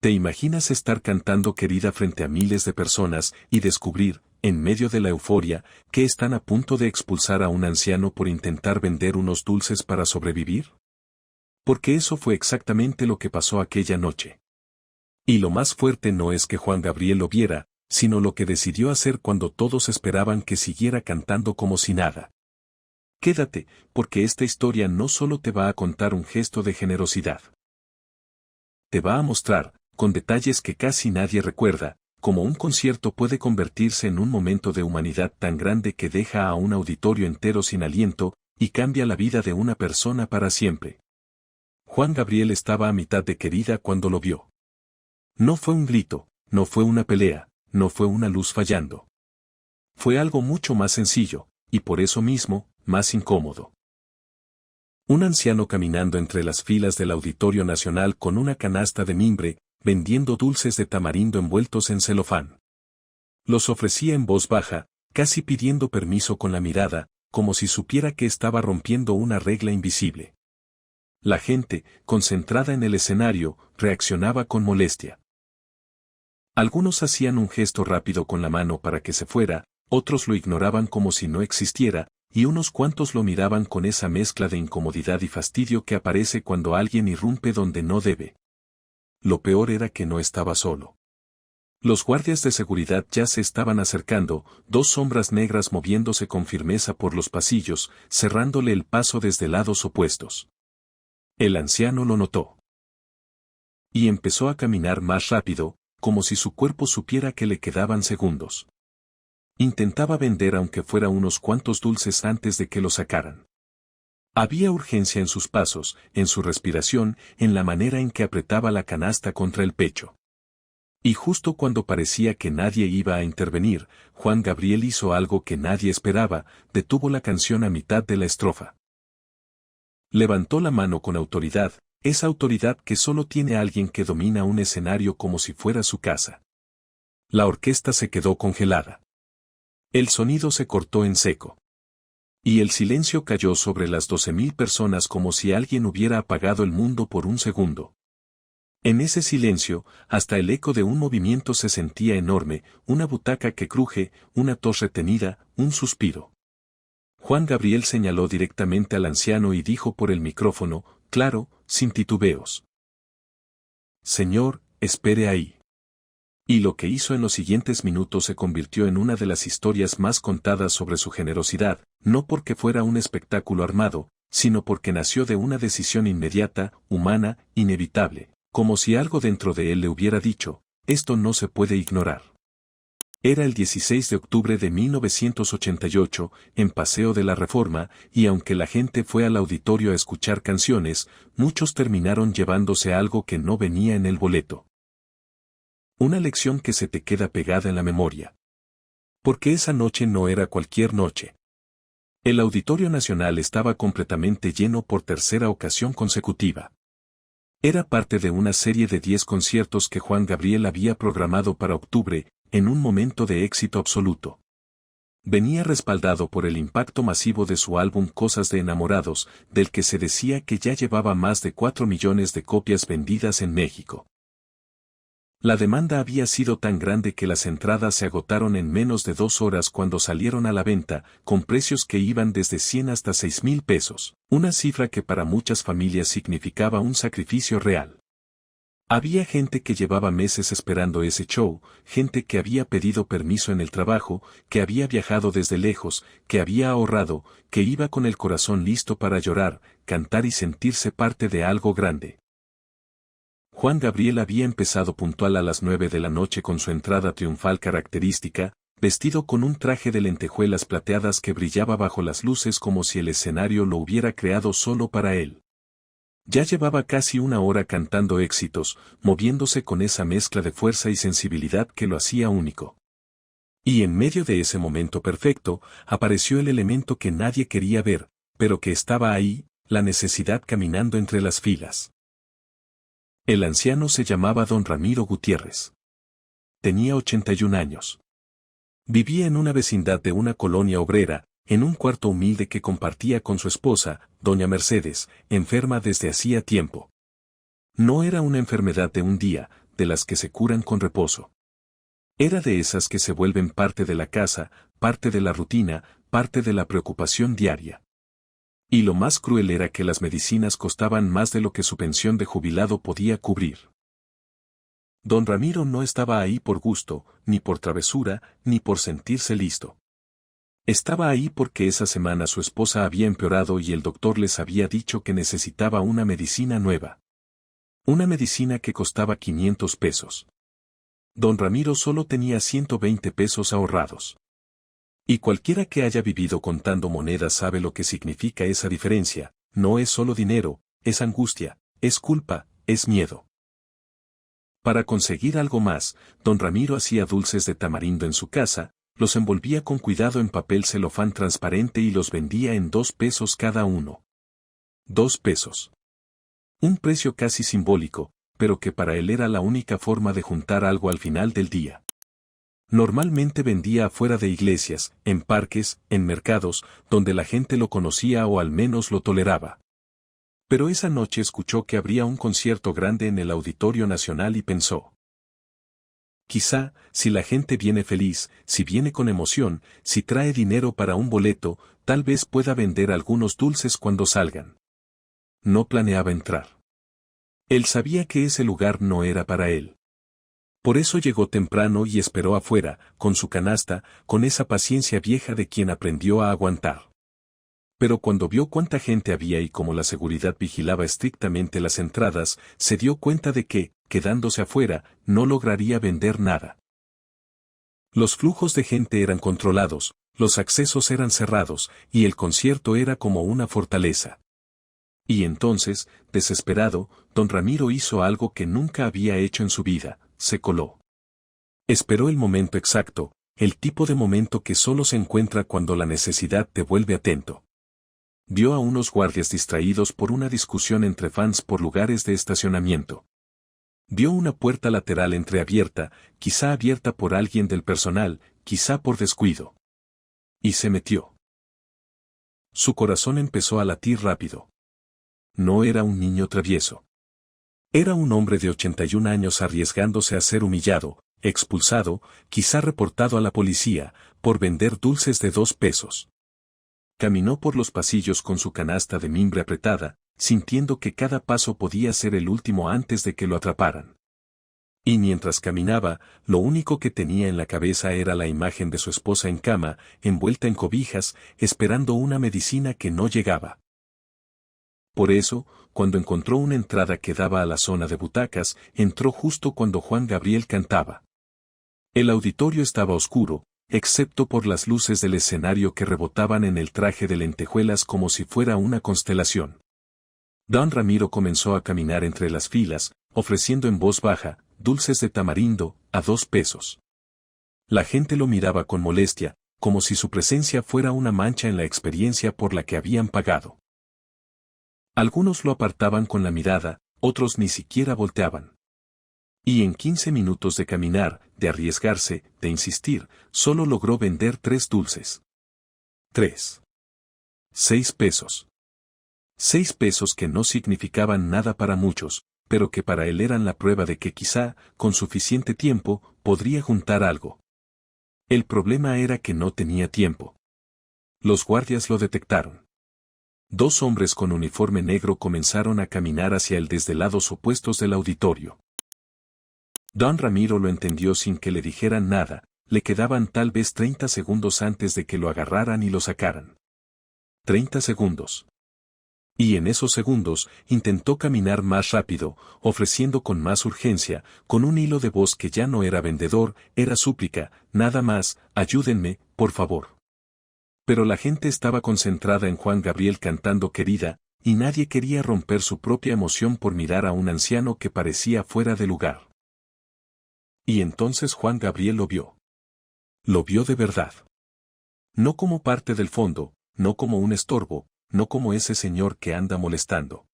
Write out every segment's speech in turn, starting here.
¿Te imaginas estar cantando Querida frente a miles de personas y descubrir, en medio de la euforia, que están a punto de expulsar a un anciano por intentar vender unos dulces para sobrevivir? Porque eso fue exactamente lo que pasó aquella noche. Y lo más fuerte no es que Juan Gabriel lo viera, sino lo que decidió hacer cuando todos esperaban que siguiera cantando como si nada. Quédate, porque esta historia no solo te va a contar un gesto de generosidad. Te va a mostrar, con detalles que casi nadie recuerda, cómo un concierto puede convertirse en un momento de humanidad tan grande que deja a un auditorio entero sin aliento, y cambia la vida de una persona para siempre. Juan Gabriel estaba a mitad de Querida cuando lo vio. No fue un grito, no fue una pelea, no fue una luz fallando. Fue algo mucho más sencillo, y por eso mismo, más incómodo. Un anciano caminando entre las filas del Auditorio Nacional con una canasta de mimbre, vendiendo dulces de tamarindo envueltos en celofán. Los ofrecía en voz baja, casi pidiendo permiso con la mirada, como si supiera que estaba rompiendo una regla invisible. La gente, concentrada en el escenario, reaccionaba con molestia. Algunos hacían un gesto rápido con la mano para que se fuera, otros lo ignoraban como si no existiera, y unos cuantos lo miraban con esa mezcla de incomodidad y fastidio que aparece cuando alguien irrumpe donde no debe. Lo peor era que no estaba solo. Los guardias de seguridad ya se estaban acercando, dos sombras negras moviéndose con firmeza por los pasillos, cerrándole el paso desde lados opuestos. El anciano lo notó. Y empezó a caminar más rápido, como si su cuerpo supiera que le quedaban segundos. Intentaba vender aunque fuera unos cuantos dulces antes de que lo sacaran. Había urgencia en sus pasos, en su respiración, en la manera en que apretaba la canasta contra el pecho. Y justo cuando parecía que nadie iba a intervenir, Juan Gabriel hizo algo que nadie esperaba, detuvo la canción a mitad de la estrofa. Levantó la mano con autoridad, esa autoridad que solo tiene alguien que domina un escenario como si fuera su casa. La orquesta se quedó congelada. El sonido se cortó en seco. Y el silencio cayó sobre las 12.000 personas como si alguien hubiera apagado el mundo por un segundo. En ese silencio, hasta el eco de un movimiento se sentía enorme, una butaca que cruje, una tos retenida, un suspiro. Juan Gabriel señaló directamente al anciano y dijo por el micrófono, claro, sin titubeos: «Señor, espere ahí». Y lo que hizo en los siguientes minutos se convirtió en una de las historias más contadas sobre su generosidad, no porque fuera un espectáculo armado, sino porque nació de una decisión inmediata, humana, inevitable, como si algo dentro de él le hubiera dicho, esto no se puede ignorar. Era el 16 de octubre de 1988, en Paseo de la Reforma, y aunque la gente fue al auditorio a escuchar canciones, muchos terminaron llevándose algo que no venía en el boleto. Una lección que se te queda pegada en la memoria. Porque esa noche no era cualquier noche. El Auditorio Nacional estaba completamente lleno por tercera ocasión consecutiva. Era parte de una serie de 10 conciertos que Juan Gabriel había programado para octubre, en un momento de éxito absoluto. Venía respaldado por el impacto masivo de su álbum Cosas de Enamorados, del que se decía que ya llevaba más de 4 millones de copias vendidas en México. La demanda había sido tan grande que las entradas se agotaron en menos de 2 horas cuando salieron a la venta, con precios que iban desde 100 hasta 6,000 pesos, una cifra que para muchas familias significaba un sacrificio real. Había gente que llevaba meses esperando ese show, gente que había pedido permiso en el trabajo, que había viajado desde lejos, que había ahorrado, que iba con el corazón listo para llorar, cantar y sentirse parte de algo grande. Juan Gabriel había empezado puntual a las 9 de la noche con su entrada triunfal característica, vestido con un traje de lentejuelas plateadas que brillaba bajo las luces como si el escenario lo hubiera creado solo para él. Ya llevaba casi 1 hora cantando éxitos, moviéndose con esa mezcla de fuerza y sensibilidad que lo hacía único. Y en medio de ese momento perfecto, apareció el elemento que nadie quería ver, pero que estaba ahí, la necesidad caminando entre las filas. El anciano se llamaba Don Ramiro Gutiérrez. Tenía 81 años. Vivía en una vecindad de una colonia obrera, en un cuarto humilde que compartía con su esposa, doña Mercedes, enferma desde hacía tiempo. No era una enfermedad de un día, de las que se curan con reposo. Era de esas que se vuelven parte de la casa, parte de la rutina, parte de la preocupación diaria. Y lo más cruel era que las medicinas costaban más de lo que su pensión de jubilado podía cubrir. Don Ramiro no estaba ahí por gusto, ni por travesura, ni por sentirse listo. Estaba ahí porque esa semana su esposa había empeorado y el doctor les había dicho que necesitaba una medicina nueva. Una medicina que costaba 500 pesos. Don Ramiro solo tenía 120 pesos ahorrados. Y cualquiera que haya vivido contando monedas sabe lo que significa esa diferencia. No es solo dinero, es angustia, es culpa, es miedo. Para conseguir algo más, don Ramiro hacía dulces de tamarindo en su casa, los envolvía con cuidado en papel celofán transparente y los vendía en 2 pesos cada uno. 2 pesos. Un precio casi simbólico, pero que para él era la única forma de juntar algo al final del día. Normalmente vendía afuera de iglesias, en parques, en mercados, donde la gente lo conocía o al menos lo toleraba. Pero esa noche escuchó que habría un concierto grande en el Auditorio Nacional y pensó: quizá, si la gente viene feliz, si viene con emoción, si trae dinero para un boleto, tal vez pueda vender algunos dulces cuando salgan. No planeaba entrar. Él sabía que ese lugar no era para él. Por eso llegó temprano y esperó afuera, con su canasta, con esa paciencia vieja de quien aprendió a aguantar. Pero cuando vio cuánta gente había y cómo la seguridad vigilaba estrictamente las entradas, se dio cuenta de que, quedándose afuera, no lograría vender nada. Los flujos de gente eran controlados, los accesos eran cerrados, y el concierto era como una fortaleza. Y entonces, desesperado, don Ramiro hizo algo que nunca había hecho en su vida: se coló. Esperó el momento exacto, el tipo de momento que solo se encuentra cuando la necesidad te vuelve atento. Vio a unos guardias distraídos por una discusión entre fans por lugares de estacionamiento. Vio una puerta lateral entreabierta, quizá abierta por alguien del personal, quizá por descuido. Y se metió. Su corazón empezó a latir rápido. No era un niño travieso. Era un hombre de 81 años arriesgándose a ser humillado, expulsado, quizá reportado a la policía, por vender dulces de 2 pesos. Caminó por los pasillos con su canasta de mimbre apretada, sintiendo que cada paso podía ser el último antes de que lo atraparan. Y mientras caminaba, lo único que tenía en la cabeza era la imagen de su esposa en cama, envuelta en cobijas, esperando una medicina que no llegaba. Por eso, cuando encontró una entrada que daba a la zona de butacas, entró justo cuando Juan Gabriel cantaba. El auditorio estaba oscuro, excepto por las luces del escenario que rebotaban en el traje de lentejuelas como si fuera una constelación. Don Ramiro comenzó a caminar entre las filas, ofreciendo en voz baja, dulces de tamarindo, a 2 pesos. La gente lo miraba con molestia, como si su presencia fuera una mancha en la experiencia por la que habían pagado. Algunos lo apartaban con la mirada, otros ni siquiera volteaban. Y en 15 minutos de caminar, de arriesgarse, de insistir, solo logró vender 3 dulces. 3. 6 pesos. 6 pesos que no significaban nada para muchos, pero que para él eran la prueba de que quizá, con suficiente tiempo, podría juntar algo. El problema era que no tenía tiempo. Los guardias lo detectaron. 2 hombres con uniforme negro comenzaron a caminar hacia él desde lados opuestos del auditorio. Don Ramiro lo entendió sin que le dijeran nada, le quedaban tal vez 30 segundos antes de que lo agarraran y lo sacaran. 30 segundos. Y en esos segundos, intentó caminar más rápido, ofreciendo con más urgencia, con un hilo de voz que ya no era vendedor, era súplica: nada más, ayúdenme, por favor. Pero la gente estaba concentrada en Juan Gabriel cantando Querida, y nadie quería romper su propia emoción por mirar a un anciano que parecía fuera de lugar. Y entonces Juan Gabriel lo vio. Lo vio de verdad. No como parte del fondo, no como un estorbo, no como ese señor que anda molestando.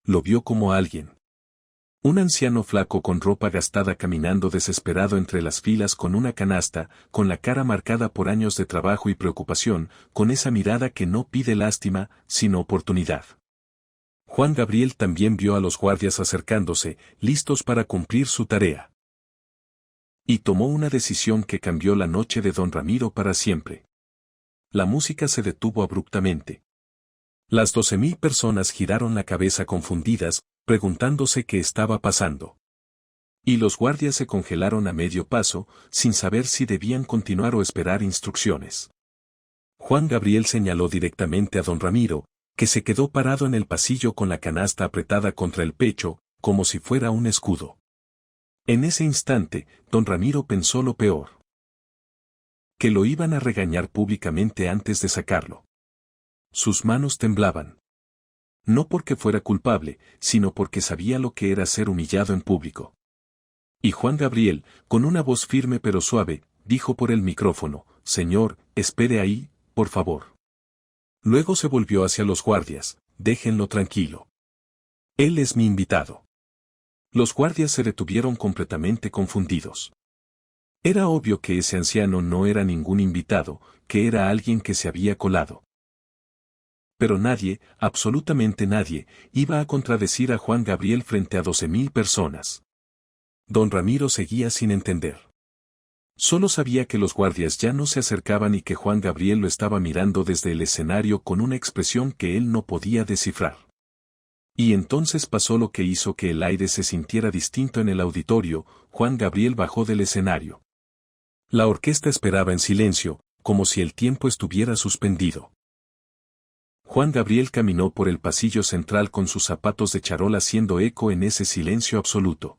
Lo vio como alguien. Un anciano flaco con ropa gastada caminando desesperado entre las filas con una canasta, con la cara marcada por años de trabajo y preocupación, con esa mirada que no pide lástima, sino oportunidad. Juan Gabriel también vio a los guardias acercándose, listos para cumplir su tarea. Y tomó una decisión que cambió la noche de don Ramiro para siempre. La música se detuvo abruptamente. Las 12.000 personas giraron la cabeza confundidas, preguntándose qué estaba pasando. Y los guardias se congelaron a medio paso, sin saber si debían continuar o esperar instrucciones. Juan Gabriel señaló directamente a don Ramiro, que se quedó parado en el pasillo con la canasta apretada contra el pecho, como si fuera un escudo. En ese instante, don Ramiro pensó lo peor. Que lo iban a regañar públicamente antes de sacarlo. Sus manos temblaban. No porque fuera culpable, sino porque sabía lo que era ser humillado en público. Y Juan Gabriel, con una voz firme pero suave, dijo por el micrófono: «Señor, espere ahí, por favor». Luego se volvió hacia los guardias: «Déjenlo tranquilo. Él es mi invitado». Los guardias se detuvieron completamente confundidos. Era obvio que ese anciano no era ningún invitado, que era alguien que se había colado. Pero nadie, absolutamente nadie, iba a contradecir a Juan Gabriel frente a 12.000 personas. Don Ramiro seguía sin entender. Solo sabía que los guardias ya no se acercaban y que Juan Gabriel lo estaba mirando desde el escenario con una expresión que él no podía descifrar. Y entonces pasó lo que hizo que el aire se sintiera distinto en el auditorio: Juan Gabriel bajó del escenario. La orquesta esperaba en silencio, como si el tiempo estuviera suspendido. Juan Gabriel caminó por el pasillo central con sus zapatos de charol haciendo eco en ese silencio absoluto.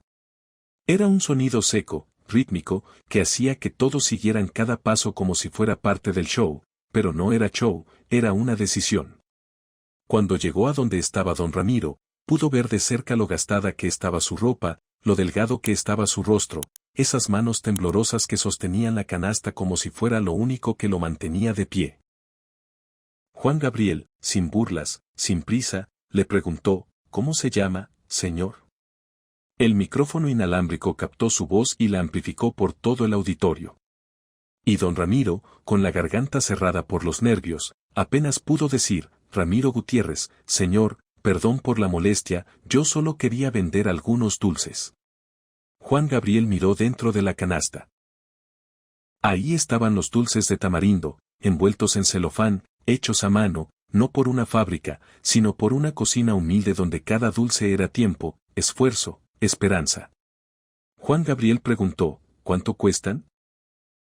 Era un sonido seco, rítmico, que hacía que todos siguieran cada paso como si fuera parte del show, pero no era show, era una decisión. Cuando llegó a donde estaba don Ramiro, pudo ver de cerca lo gastada que estaba su ropa, lo delgado que estaba su rostro, esas manos temblorosas que sostenían la canasta como si fuera lo único que lo mantenía de pie. Juan Gabriel, sin burlas, sin prisa, le preguntó: «¿Cómo se llama, señor?». El micrófono inalámbrico captó su voz y la amplificó por todo el auditorio. Y don Ramiro, con la garganta cerrada por los nervios, apenas pudo decir: «Ramiro Gutiérrez, señor, perdón por la molestia, yo solo quería vender algunos dulces». Juan Gabriel miró dentro de la canasta. Ahí estaban los dulces de tamarindo, envueltos en celofán, hechos a mano, no por una fábrica, sino por una cocina humilde donde cada dulce era tiempo, esfuerzo, esperanza. Juan Gabriel preguntó: «¿Cuánto cuestan?».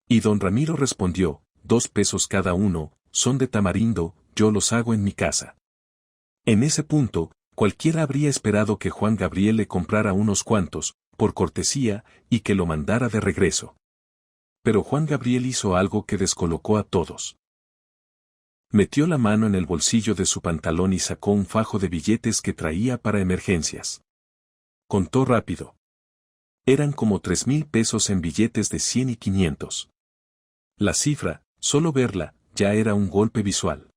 Y don Ramiro respondió: «2 pesos cada uno, son de tamarindo, yo los hago en mi casa». En ese punto, cualquiera habría esperado que Juan Gabriel le comprara unos cuantos, por cortesía, y que lo mandara de regreso. Pero Juan Gabriel hizo algo que descolocó a todos. Metió la mano en el bolsillo de su pantalón y sacó un fajo de billetes que traía para emergencias. Contó rápido. Eran como 3.000 pesos en billetes de 100 y 500. La cifra, solo verla, ya era un golpe visual.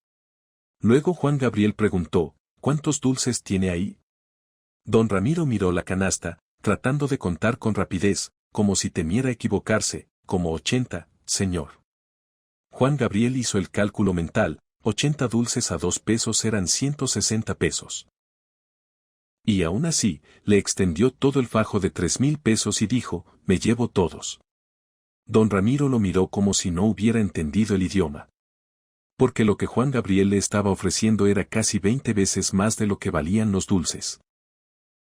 Luego Juan Gabriel preguntó: «¿Cuántos dulces tiene ahí?». Don Ramiro miró la canasta, tratando de contar con rapidez, como si temiera equivocarse: «Como 80, señor». Juan Gabriel hizo el cálculo mental: 80 dulces a 2 pesos eran 160 pesos. Y aún así, le extendió todo el fajo de 3.000 pesos y dijo: «Me llevo todos». Don Ramiro lo miró como si no hubiera entendido el idioma. Porque lo que Juan Gabriel le estaba ofreciendo era casi 20 veces más de lo que valían los dulces.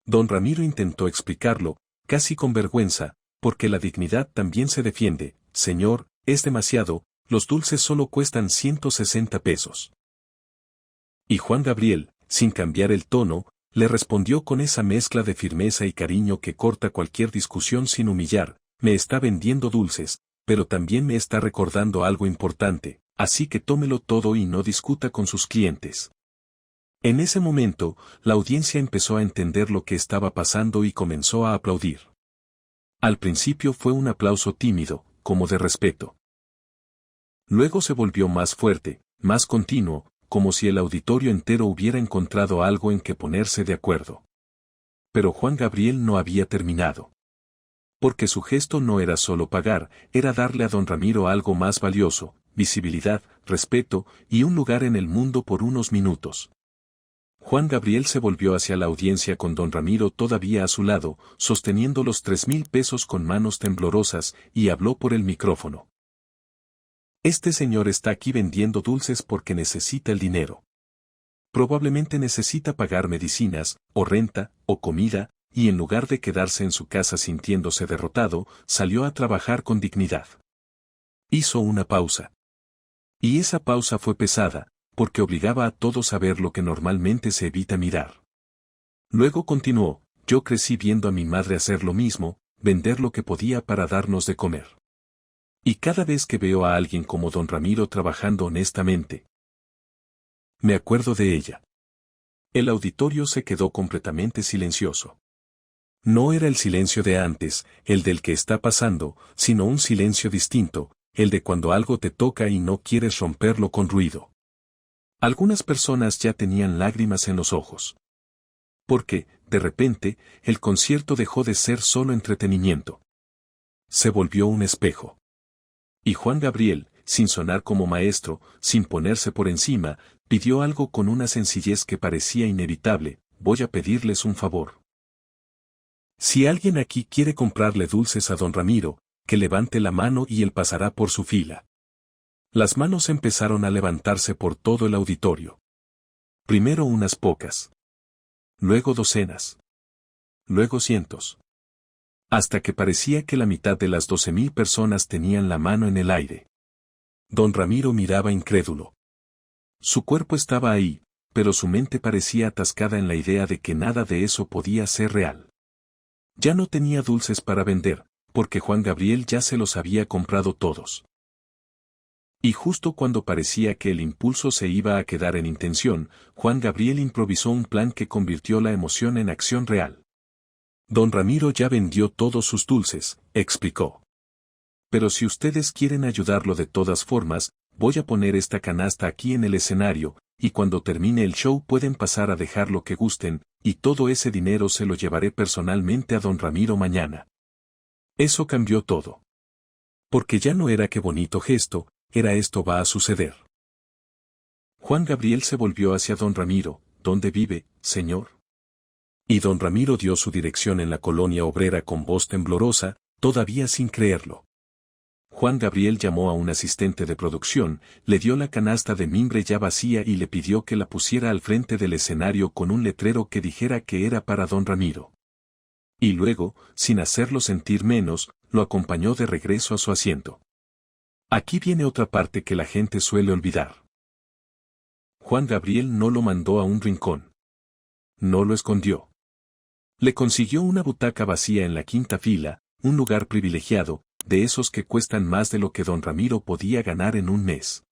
Don Ramiro intentó explicarlo, casi con vergüenza: «Porque la dignidad también se defiende, señor, es demasiado, los dulces solo cuestan 160 pesos». Y Juan Gabriel, sin cambiar el tono, le respondió con esa mezcla de firmeza y cariño que corta cualquier discusión sin humillar: «Me está vendiendo dulces, pero también me está recordando algo importante, así que tómelo todo y no discuta con sus clientes». En ese momento, la audiencia empezó a entender lo que estaba pasando y comenzó a aplaudir. Al principio fue un aplauso tímido, como de respeto. Luego se volvió más fuerte, más continuo, como si el auditorio entero hubiera encontrado algo en que ponerse de acuerdo. Pero Juan Gabriel no había terminado. Porque su gesto no era solo pagar, era darle a don Ramiro algo más valioso: visibilidad, respeto y un lugar en el mundo por unos minutos. Juan Gabriel se volvió hacia la audiencia con don Ramiro todavía a su lado, sosteniendo los 3,000 pesos con manos temblorosas, y habló por el micrófono. Este señor está aquí vendiendo dulces porque necesita el dinero. Probablemente necesita pagar medicinas, o renta, o comida, y en lugar de quedarse en su casa sintiéndose derrotado, salió a trabajar con dignidad. Hizo una pausa. Y esa pausa fue pesada, porque obligaba a todos a ver lo que normalmente se evita mirar. Luego continuó: yo crecí viendo a mi madre hacer lo mismo, vender lo que podía para darnos de comer. Y cada vez que veo a alguien como don Ramiro trabajando honestamente, me acuerdo de ella. El auditorio se quedó completamente silencioso. No era el silencio de antes, el del que está pasando, sino un silencio distinto, el de cuando algo te toca y no quieres romperlo con ruido. Algunas personas ya tenían lágrimas en los ojos. Porque, de repente, el concierto dejó de ser solo entretenimiento. Se volvió un espejo. Y Juan Gabriel, sin sonar como maestro, sin ponerse por encima, pidió algo con una sencillez que parecía inevitable: voy a pedirles un favor. Si alguien aquí quiere comprarle dulces a don Ramiro, que levante la mano y él pasará por su fila. Las manos empezaron a levantarse por todo el auditorio. Primero unas pocas. Luego docenas. Luego cientos. Hasta que parecía que la mitad de las 12,000 personas tenían la mano en el aire. Don Ramiro miraba incrédulo. Su cuerpo estaba ahí, pero su mente parecía atascada en la idea de que nada de eso podía ser real. Ya no tenía dulces para vender, porque Juan Gabriel ya se los había comprado todos. Y justo cuando parecía que el impulso se iba a quedar en intención, Juan Gabriel improvisó un plan que convirtió la emoción en acción real. Don Ramiro ya vendió todos sus dulces, explicó. Pero si ustedes quieren ayudarlo de todas formas, voy a poner esta canasta aquí en el escenario, y cuando termine el show pueden pasar a dejar lo que gusten, y todo ese dinero se lo llevaré personalmente a don Ramiro mañana. Eso cambió todo. Porque ya no era qué bonito gesto, era esto va a suceder. Juan Gabriel se volvió hacia don Ramiro: ¿dónde vive, señor? Y don Ramiro dio su dirección en la colonia obrera con voz temblorosa, todavía sin creerlo. Juan Gabriel llamó a un asistente de producción, le dio la canasta de mimbre ya vacía y le pidió que la pusiera al frente del escenario con un letrero que dijera que era para don Ramiro. Y luego, sin hacerlo sentir menos, lo acompañó de regreso a su asiento. Aquí viene otra parte que la gente suele olvidar. Juan Gabriel no lo mandó a un rincón. No lo escondió. Le consiguió una butaca vacía en la quinta fila, un lugar privilegiado, de esos que cuestan más de lo que don Ramiro podía ganar en un mes.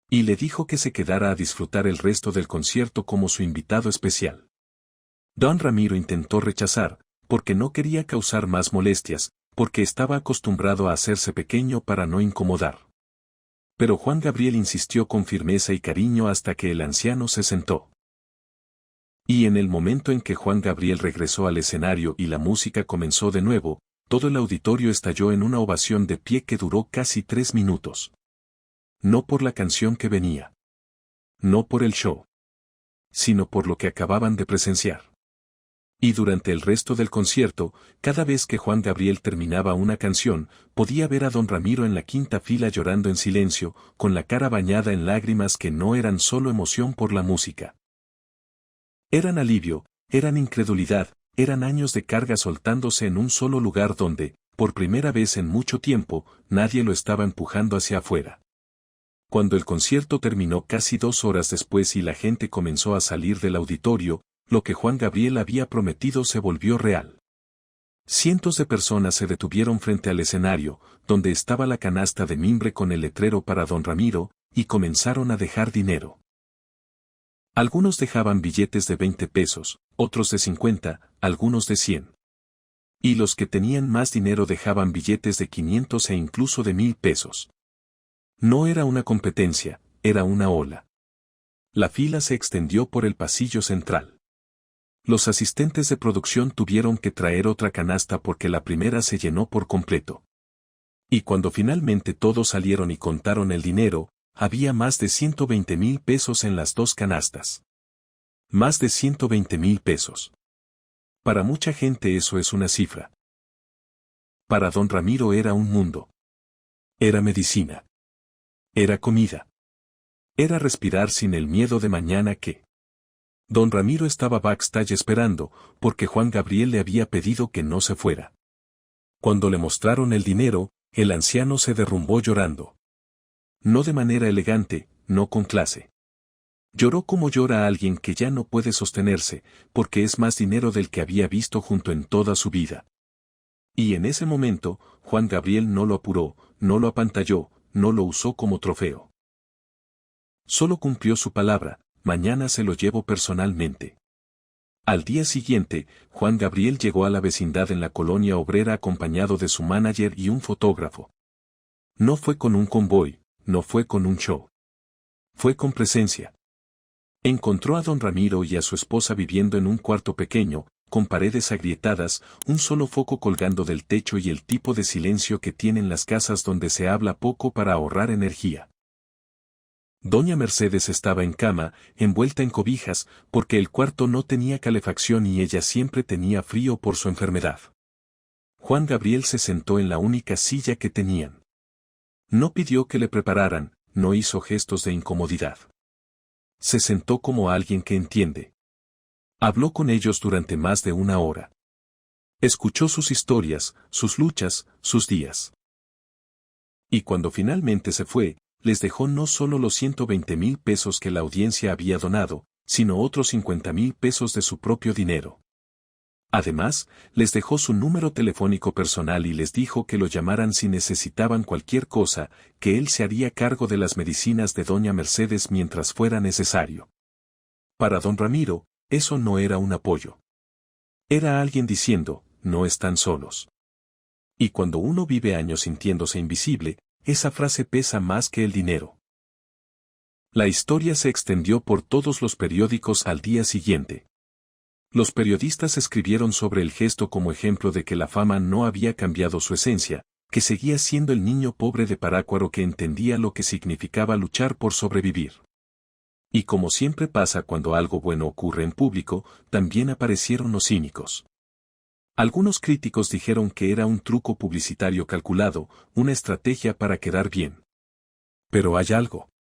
Y le dijo que se quedara a disfrutar el resto del concierto como su invitado especial. Don Ramiro intentó rechazar, porque no quería causar más molestias, porque estaba acostumbrado a hacerse pequeño para no incomodar. Pero Juan Gabriel insistió con firmeza y cariño hasta que el anciano se sentó. Y en el momento en que Juan Gabriel regresó al escenario y la música comenzó de nuevo, todo el auditorio estalló en una ovación de pie que duró casi 3 minutos. No por la canción que venía. No por el show. Sino por lo que acababan de presenciar. Y durante el resto del concierto, cada vez que Juan Gabriel terminaba una canción, podía ver a don Ramiro en la quinta fila llorando en silencio, con la cara bañada en lágrimas que no eran solo emoción por la música. Eran alivio, eran incredulidad, eran años de carga soltándose en un solo lugar donde, por primera vez en mucho tiempo, nadie lo estaba empujando hacia afuera. Cuando el concierto terminó casi 2 horas después y la gente comenzó a salir del auditorio, lo que Juan Gabriel había prometido se volvió real. Cientos de personas se detuvieron frente al escenario, donde estaba la canasta de mimbre con el letrero para don Ramiro, y comenzaron a dejar dinero. Algunos dejaban billetes de 20 pesos, otros de 50, algunos de 100. Y los que tenían más dinero dejaban billetes de 500 e incluso de 1,000 pesos. No era una competencia, era una ola. La fila se extendió por el pasillo central. Los asistentes de producción tuvieron que traer otra canasta porque la primera se llenó por completo. Y cuando finalmente todos salieron y contaron el dinero, había más de 120,000 pesos en las 2 canastas. Más de 120,000 pesos. Para mucha gente eso es una cifra. Para don Ramiro era un mundo. Era medicina. Era comida. Era respirar sin el miedo de mañana que. Don Ramiro estaba backstage esperando, porque Juan Gabriel le había pedido que no se fuera. Cuando le mostraron el dinero, el anciano se derrumbó llorando. No de manera elegante, no con clase. Lloró como llora alguien que ya no puede sostenerse, porque es más dinero del que había visto junto en toda su vida. Y en ese momento, Juan Gabriel no lo apuró, no lo apantalló, no lo usó como trofeo. Solo cumplió su palabra: mañana se lo llevo personalmente. Al día siguiente, Juan Gabriel llegó a la vecindad en la colonia obrera acompañado de su manager y un fotógrafo. No fue con un convoy, no fue con un show. Fue con presencia. Encontró a don Ramiro y a su esposa viviendo en un cuarto pequeño, con paredes agrietadas, un solo foco colgando del techo y el tipo de silencio que tienen las casas donde se habla poco para ahorrar energía. Doña Mercedes estaba en cama, envuelta en cobijas, porque el cuarto no tenía calefacción y ella siempre tenía frío por su enfermedad. Juan Gabriel se sentó en la única silla que tenían. No pidió que le prepararan, no hizo gestos de incomodidad. Se sentó como alguien que entiende. Habló con ellos durante más de una hora. Escuchó sus historias, sus luchas, sus días. Y cuando finalmente se fue, les dejó no solo los 120,000 pesos que la audiencia había donado, sino otros 50,000 pesos de su propio dinero. Además, les dejó su número telefónico personal y les dijo que lo llamaran si necesitaban cualquier cosa, que él se haría cargo de las medicinas de doña Mercedes mientras fuera necesario. Para don Ramiro, eso no era un apoyo. Era alguien diciendo: no están solos. Y cuando uno vive años sintiéndose invisible, esa frase pesa más que el dinero. La historia se extendió por todos los periódicos al día siguiente. Los periodistas escribieron sobre el gesto como ejemplo de que la fama no había cambiado su esencia, que seguía siendo el niño pobre de Parácuaro que entendía lo que significaba luchar por sobrevivir. Y como siempre pasa cuando algo bueno ocurre en público, también aparecieron los cínicos. Algunos críticos dijeron que era un truco publicitario calculado, una estrategia para quedar bien. Pero hay algo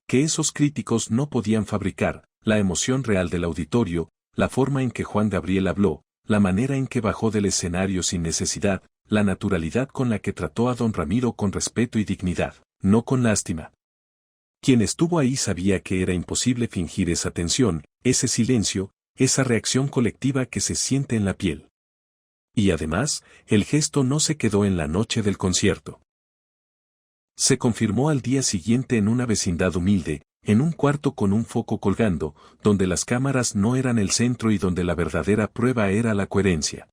que esos críticos no podían fabricar: la emoción real del auditorio, la forma en que Juan Gabriel habló, la manera en que bajó del escenario sin necesidad, la naturalidad con la que trató a don Ramiro con respeto y dignidad, no con lástima. Quien estuvo ahí sabía que era imposible fingir esa tensión, ese silencio, esa reacción colectiva que se siente en la piel. Y además, el gesto no se quedó en la noche del concierto. Se confirmó al día siguiente en una vecindad humilde, en un cuarto con un foco colgando, donde las cámaras no eran el centro y donde la verdadera prueba era la coherencia.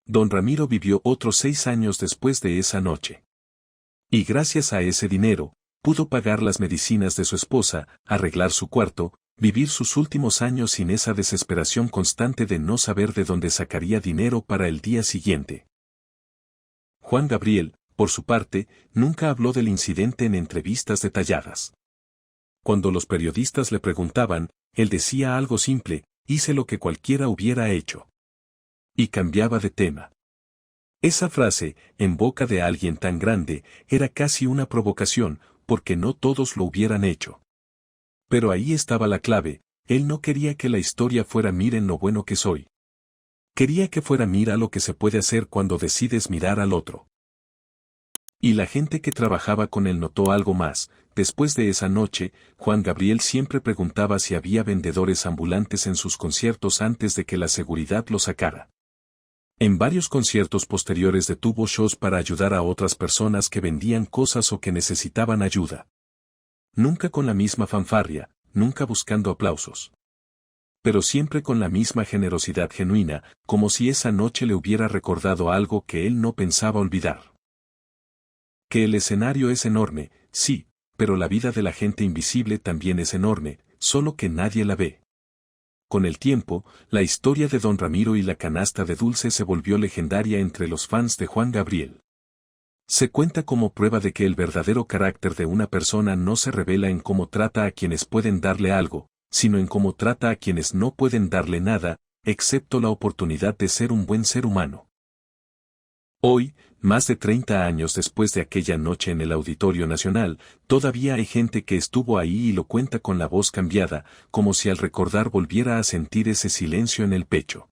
Don Ramiro vivió otros 6 años después de esa noche. Y gracias a ese dinero, pudo pagar las medicinas de su esposa, arreglar su cuarto, vivir sus últimos años sin esa desesperación constante de no saber de dónde sacaría dinero para el día siguiente. Juan Gabriel, por su parte, nunca habló del incidente en entrevistas detalladas. Cuando los periodistas le preguntaban, él decía algo simple: hice lo que cualquiera hubiera hecho. Y cambiaba de tema. Esa frase, en boca de alguien tan grande, era casi una provocación, porque no todos lo hubieran hecho. Pero ahí estaba la clave: él no quería que la historia fuera miren lo bueno que soy. Quería que fuera mira lo que se puede hacer cuando decides mirar al otro. Y la gente que trabajaba con él notó algo más. Después de esa noche, Juan Gabriel siempre preguntaba si había vendedores ambulantes en sus conciertos antes de que la seguridad lo sacara. En varios conciertos posteriores detuvo shows para ayudar a otras personas que vendían cosas o que necesitaban ayuda. Nunca con la misma fanfarria, nunca buscando aplausos. Pero siempre con la misma generosidad genuina, como si esa noche le hubiera recordado algo que él no pensaba olvidar. Que el escenario es enorme, sí, pero la vida de la gente invisible también es enorme, solo que nadie la ve. Con el tiempo, la historia de don Ramiro y la canasta de dulce se volvió legendaria entre los fans de Juan Gabriel. Se cuenta como prueba de que el verdadero carácter de una persona no se revela en cómo trata a quienes pueden darle algo, sino en cómo trata a quienes no pueden darle nada, excepto la oportunidad de ser un buen ser humano. Hoy, más de 30 años después de aquella noche en el Auditorio Nacional, todavía hay gente que estuvo ahí y lo cuenta con la voz cambiada, como si al recordar volviera a sentir ese silencio en el pecho.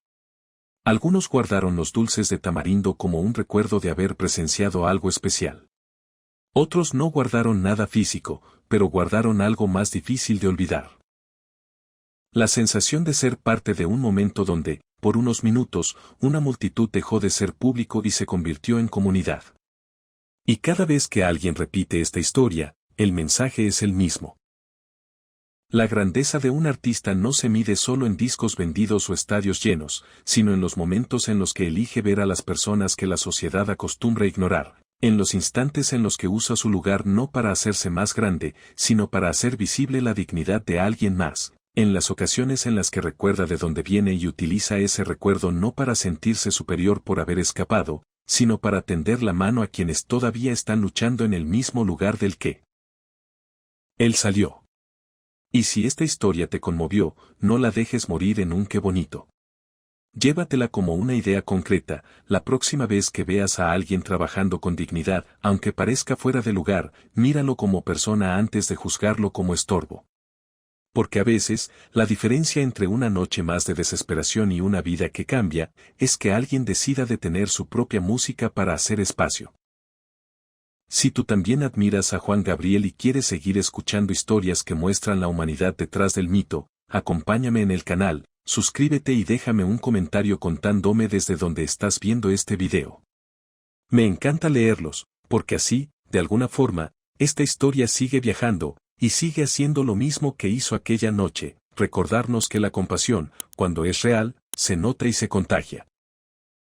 Algunos guardaron los dulces de tamarindo como un recuerdo de haber presenciado algo especial. Otros no guardaron nada físico, pero guardaron algo más difícil de olvidar. La sensación de ser parte de un momento donde, por unos minutos, una multitud dejó de ser público y se convirtió en comunidad. Y cada vez que alguien repite esta historia, el mensaje es el mismo. La grandeza de un artista no se mide solo en discos vendidos o estadios llenos, sino en los momentos en los que elige ver a las personas que la sociedad acostumbra ignorar, en los instantes en los que usa su lugar no para hacerse más grande, sino para hacer visible la dignidad de alguien más. En las ocasiones en las que recuerda de dónde viene y utiliza ese recuerdo no para sentirse superior por haber escapado, sino para tender la mano a quienes todavía están luchando en el mismo lugar del que él salió. Y si esta historia te conmovió, no la dejes morir en un qué bonito. Llévatela como una idea concreta, la próxima vez que veas a alguien trabajando con dignidad, aunque parezca fuera de lugar, míralo como persona antes de juzgarlo como estorbo. Porque a veces, la diferencia entre una noche más de desesperación y una vida que cambia, es que alguien decida detener su propia música para hacer espacio. Si tú también admiras a Juan Gabriel y quieres seguir escuchando historias que muestran la humanidad detrás del mito, acompáñame en el canal, suscríbete y déjame un comentario contándome desde donde estás viendo este video. Me encanta leerlos, porque así, de alguna forma, esta historia sigue viajando, y sigue haciendo lo mismo que hizo aquella noche, recordarnos que la compasión, cuando es real, se nota y se contagia.